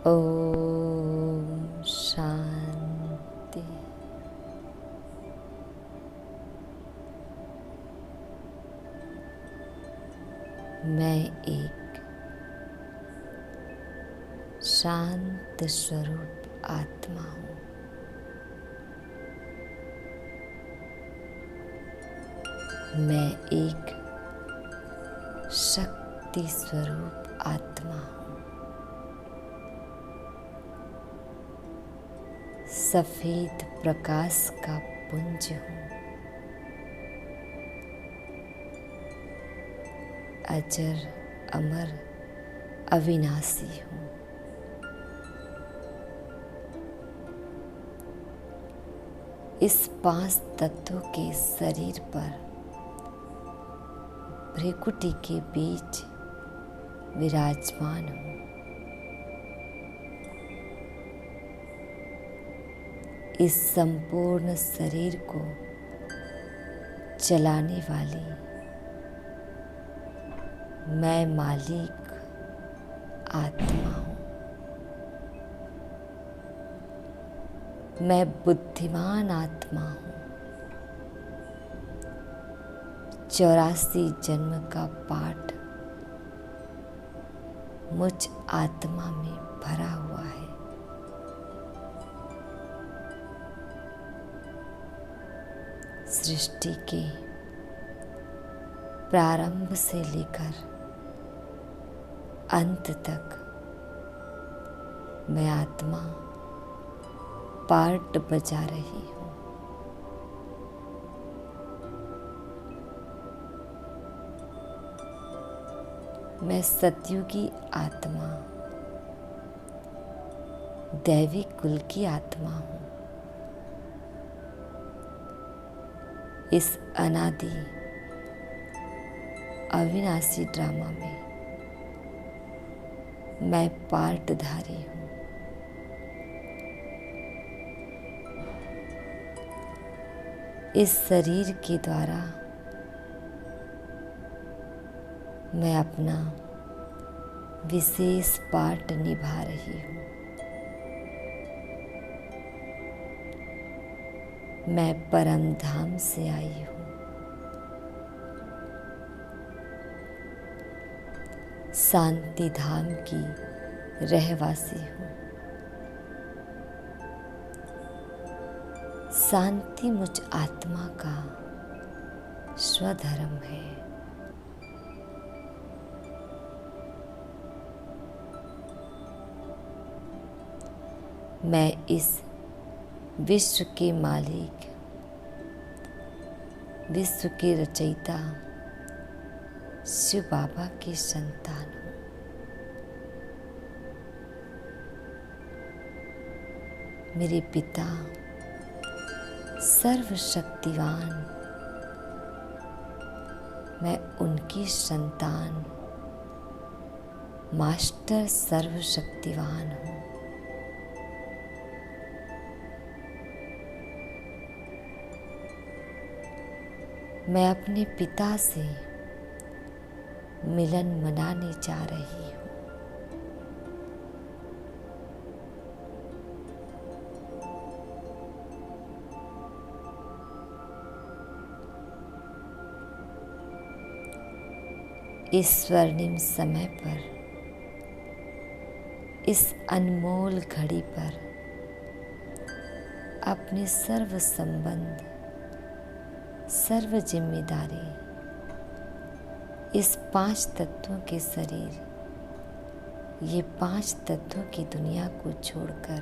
ओम शांति। मैं एक शांत स्वरूप आत्मा हूँ। मैं एक शक्ति स्वरूप आत्मा हूँ। सफेद प्रकाश का पुंज हूँ। अजर अमर अविनाशी हूँ। इस 5 तत्वों के शरीर पर भ्रिकुटी के बीच विराजमान हूँ। इस संपूर्ण शरीर को चलाने वाली मैं मालिक आत्मा हूँ। मैं बुद्धिमान आत्मा हूँ। 84 जन्म का पाठ मुझ आत्मा में भरा हुआ है। सृष्टि के प्रारंभ से लेकर अंत तक मैं आत्मा पार्ट बजा रही हूँ। मैं सतयुगी आत्मा, दैवी कुल की आत्मा हूँ। इस अनादि अविनाशी ड्रामा में मैं पार्टधारी हूँ। इस शरीर के द्वारा मैं अपना विशेष पार्ट निभा रही हूँ। मैं परम धाम से आई हूँ। शांति धाम की रहवासी हूँ। शांति मुझ आत्मा का स्वधर्म है। मैं इस विश्व के मालिक, विश्व के रचयिता शिव बाबा की संतान हूँ। मेरे पिता सर्वशक्तिवान, मैं उनकी संतान मास्टर सर्वशक्तिवान हूँ। मैं अपने पिता से मिलन मनाने जा रही हूँ। इस स्वर्णिम समय पर, इस अनमोल घड़ी पर अपने सर्व संबंध, सर्व जिम्मेदारी इस 5 तत्वों के शरीर, ये 5 तत्वों की दुनिया को छोड़कर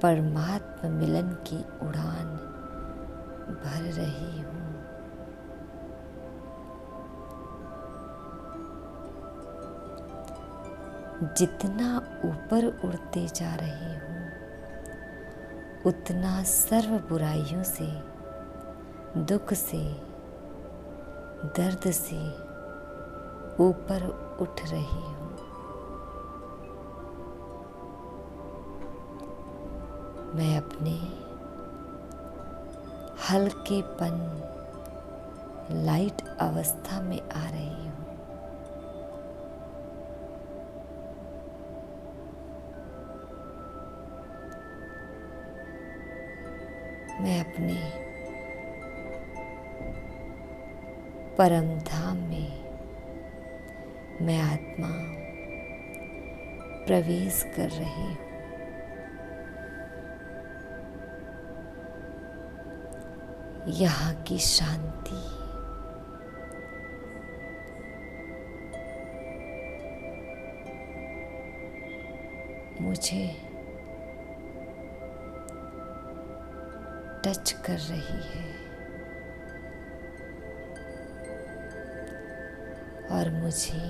परमात्मा मिलन की उड़ान भर रही हूँ। जितना ऊपर उड़ते जा रही हूँ, उतना सर्व बुराइयों से, दुख से, दर्द से ऊपर उठ रही हूँ। मैं अपने हल्केपन, लाइट अवस्था में आ रही हूँ। मैं अपने परम धाम में, मैं आत्मा प्रवेश कर रही हूँ। यहाँ की शांति मुझे टच कर रही है और मुझे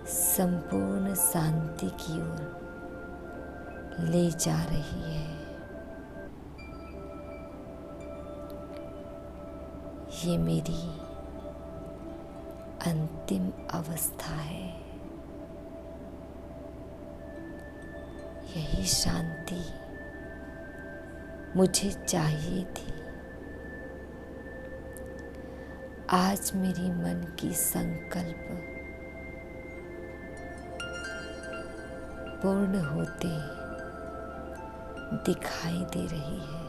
संपूर्ण शांति की ओर ले जा रही है। ये मेरी अंतिम अवस्था है। यही शांति मुझे चाहिए थी। आज मेरी मन की संकल्प पूर्ण होते दिखाई दे रही है।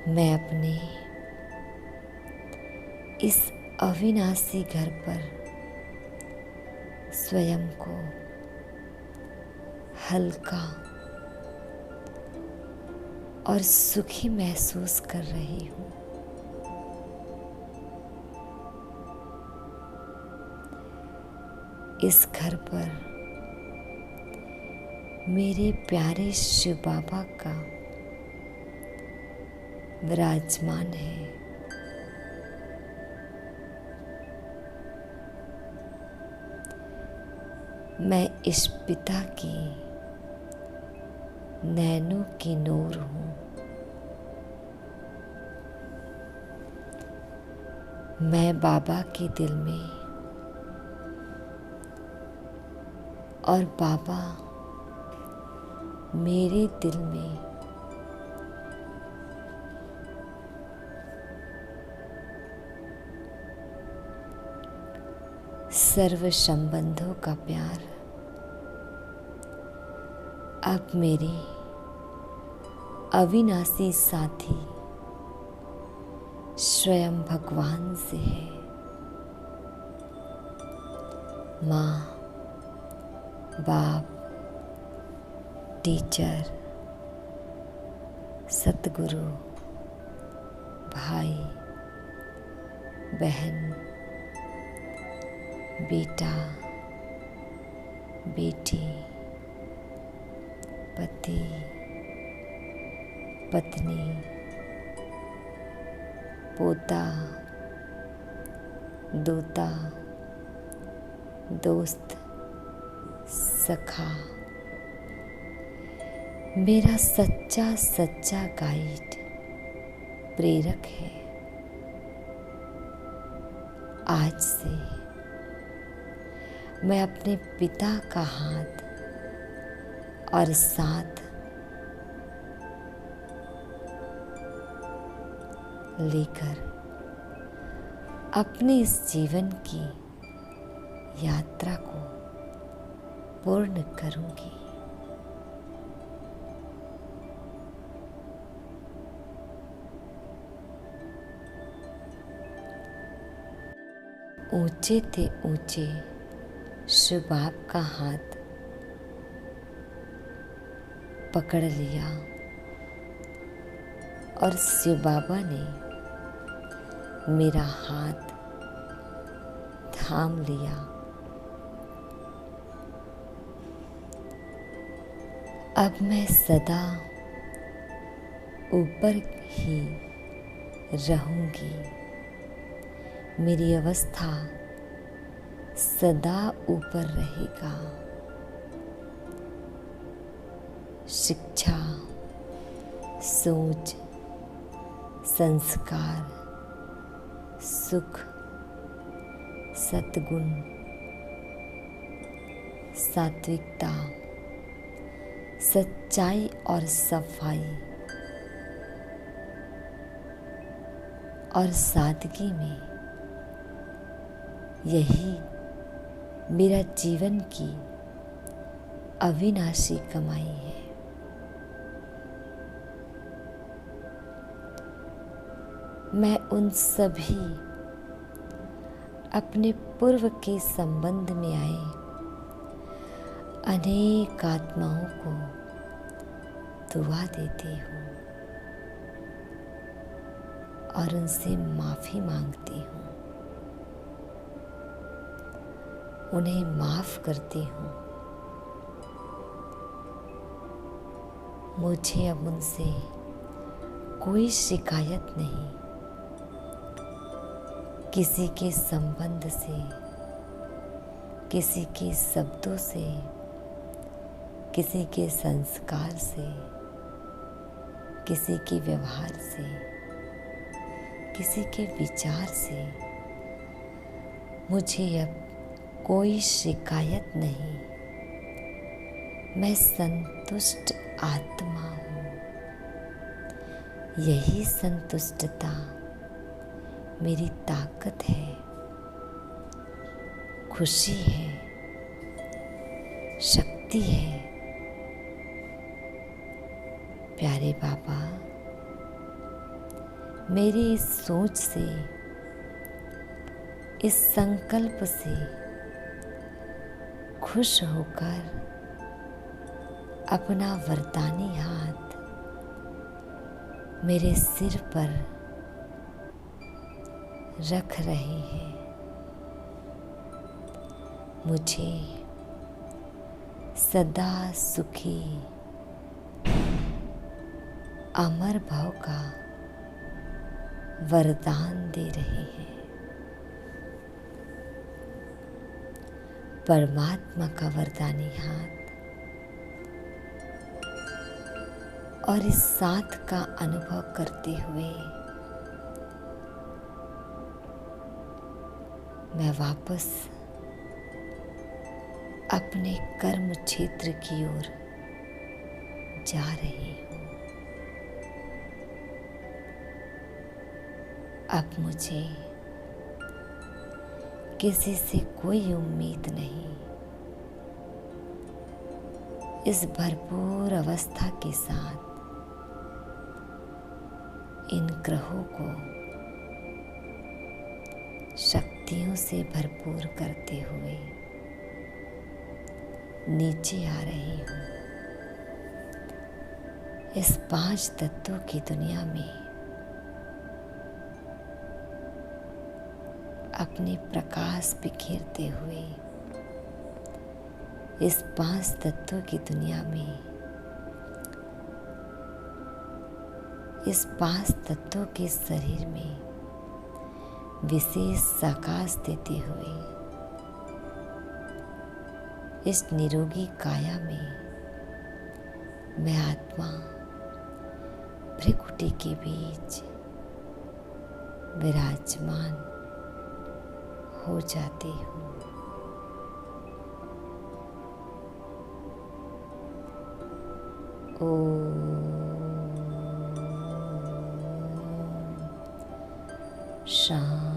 मैं अपने इस अविनाशी घर पर स्वयं को हल्का और सुखी महसूस कर रही हूँ। इस घर पर मेरे प्यारे शिव बाबा का विराजमान है। मैं इस पिता की नैनों की नूर हूँ। मैं बाबा के दिल में और बाबा मेरे दिल में सर्व संबंधों का प्यार अब मेरे अविनाशी साथी स्वयं भगवान से है। माँ, बाप, टीचर, सतगुरु, भाई, बहन, बेटा, बेटी, पति, पत्नी, पोता, दोता, दोस्त, सखा, मेरा सच्चा सच्चा गाइड, प्रेरक है। आज से मैं अपने पिता का हाथ और साथ लेकर अपने इस जीवन की यात्रा को पूर्ण करूंगी। ऊंचे थे ऊंचे शिव बाप का हाथ पकड़ लिया और शिव बाबा ने मेरा हाथ थाम लिया। अब मैं सदा ऊपर ही रहूंगी। मेरी अवस्था सदा ऊपर रहेगा। शिक्षा, सोच, संस्कार, सुख, सद्गुण, सात्विकता, सच्चाई और सफाई और सादगी में यही मेरा जीवन की अविनाशी कमाई है। मैं उन सभी अपने पूर्व के संबंध में आए अनेक आत्माओं को दुआ देती हूँ और उनसे माफ़ी मांगती हूँ, उन्हें माफ़ करती हूँ। मुझे अब उनसे कोई शिकायत नहीं, किसी के संबंध से, किसी के शब्दों से, किसी के संस्कार से, किसी के व्यवहार से, किसी के विचार से मुझे अब कोई शिकायत नहीं। मैं संतुष्ट आत्मा हूँ। यही संतुष्टता मेरी ताकत है, खुशी है, शक्ति है। प्यारे बाबा, मेरी इस सोच से, इस संकल्प से खुश होकर अपना वरदानी हाथ मेरे सिर पर रख रहे हैं। मुझे सदा सुखी अमर भाव का वरदान दे रहे हैं। परमात्मा का वरदानी हाथ और इस साथ का अनुभव करते हुए मैं वापस अपने कर्म क्षेत्र की ओर जा रही हूँ। अब मुझे किसी से कोई उम्मीद नहीं। इस भरपूर अवस्था के साथ इन ग्रहों को शक्तियों से भरपूर करते हुए नीचे आ रही हूँ। इस 5 तत्वों की दुनिया में अपने प्रकाश बिखेरते हुए, इस 5 तत्वों की दुनिया में, इस 5 तत्वों के शरीर में विशेष आकाश देते हुए, इस निरोगी काया में मैं आत्मा भ्रिकुटी के बीच विराजमान हो जाती हूँ। ओम शांति।